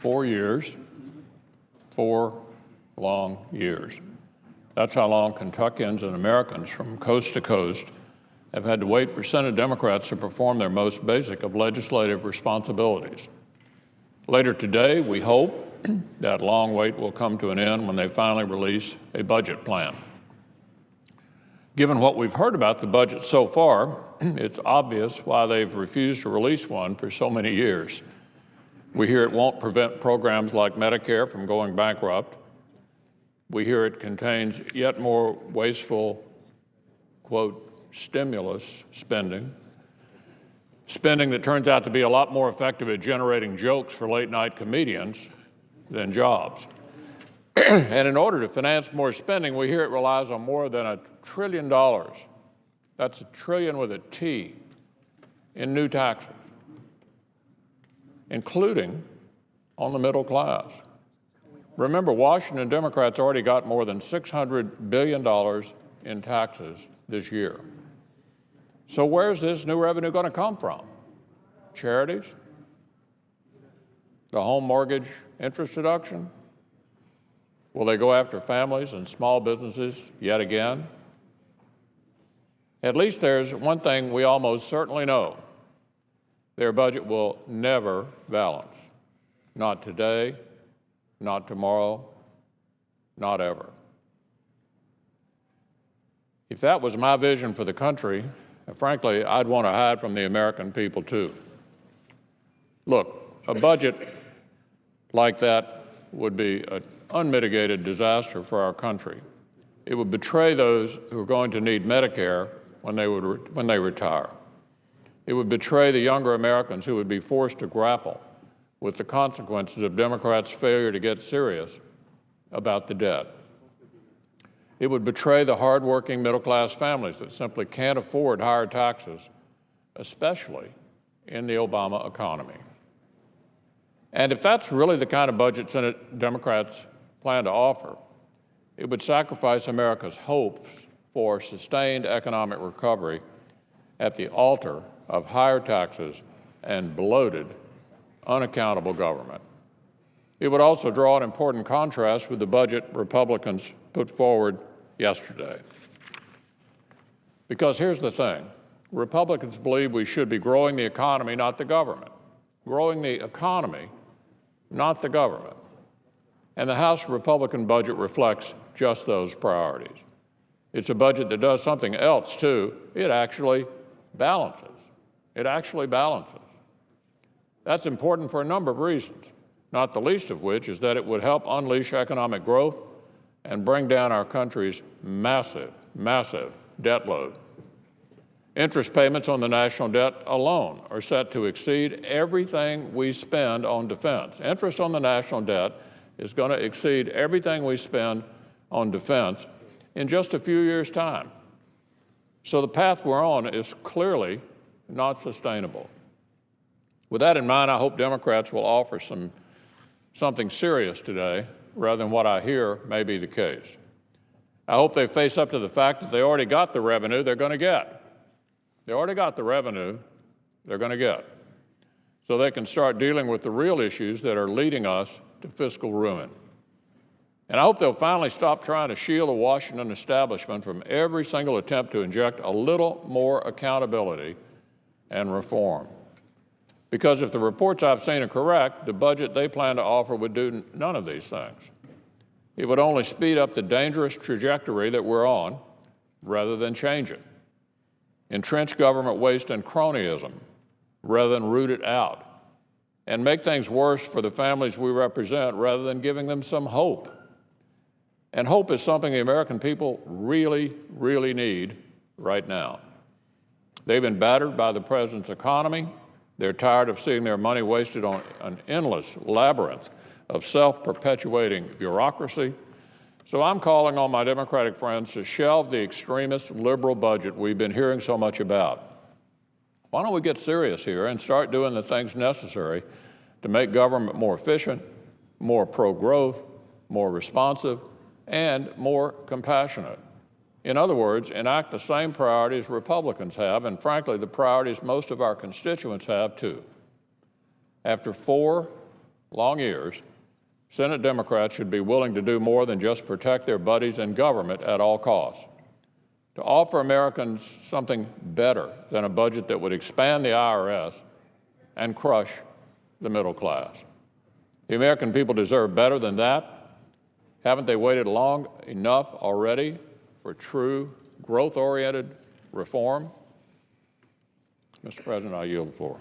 4 years, 4 long years. That's how long Kentuckians and Americans from coast to coast have had to wait for Senate Democrats to perform their most basic of legislative responsibilities. Later today, we hope that long wait will come to an end when they finally release a budget plan. Given what we've heard about the budget so far, it's obvious why they've refused to release one for so many years. We hear it won't prevent programs like Medicare from going bankrupt. We hear it contains yet more wasteful, quote, stimulus spending that turns out to be a lot more effective at generating jokes for late-night comedians than jobs. And in order to finance more spending, we hear it relies on more than $1 trillion. That's a trillion with a T in new taxes, including on the middle class. Remember, Washington Democrats already got more than $600 billion in taxes this year. So where's this new revenue going to come from? Charities? The home mortgage interest deduction? Will they go after families and small businesses yet again? At least there's one thing we almost certainly know. Their budget will never balance. Not today, not tomorrow, not ever. If that was my vision for the country, frankly, I'd want to hide from the American people too. Look, a budget like that would be an unmitigated disaster for our country. It would betray those who are going to need Medicare when they retire. It would betray the younger Americans who would be forced to grapple with the consequences of Democrats' failure to get serious about the debt. It would betray the hardworking middle-class families that simply can't afford higher taxes, especially in the Obama economy. And if that's really the kind of budget Senate Democrats plan to offer, it would sacrifice America's hopes for sustained economic recovery at the altar of higher taxes and bloated, unaccountable government. It would also draw an important contrast with the budget Republicans put forward yesterday. Because here's the thing, Republicans believe we should be growing the economy, not the government. Growing the economy, not the government. And the House Republican budget reflects just those priorities. It's a budget that does something else, too. It actually balances. It actually balances. That's important for a number of reasons, not the least of which is that it would help unleash economic growth and bring down our country's massive, massive debt load. Interest payments on the national debt alone are set to exceed everything we spend on defense. Interest on the national debt is going to exceed everything we spend on defense in just a few years' time. So the path we're on is clearly not sustainable. With that in mind, I hope Democrats will offer something serious today rather than what I hear may be the case. I hope they face up to the fact that they already got the revenue they're going to get. They already got the revenue they're going to get, so they can start dealing with the real issues that are leading us to fiscal ruin. And I hope they'll finally stop trying to shield the Washington establishment from every single attempt to inject a little more accountability and reform. Because if the reports I've seen are correct, the budget they plan to offer would do none of these things. It would only speed up the dangerous trajectory that we're on rather than change it. Entrench government waste and cronyism rather than root it out, and make things worse for the families we represent rather than giving them some hope. And hope is something the American people really, really need right now. They've been battered by the president's economy. They're tired of seeing their money wasted on an endless labyrinth of self-perpetuating bureaucracy. So I'm calling on my Democratic friends to shelve the extremist liberal budget we've been hearing so much about. Why don't we get serious here and start doing the things necessary to make government more efficient, more pro-growth, more responsive, and more compassionate? In other words, enact the same priorities Republicans have, and frankly, the priorities most of our constituents have too. After 4 long years, Senate Democrats should be willing to do more than just protect their buddies in government at all costs. To offer Americans something better than a budget that would expand the IRS and crush the middle class. The American people deserve better than that. Haven't they waited long enough already for true growth-oriented reform? Mr. President, I yield the floor.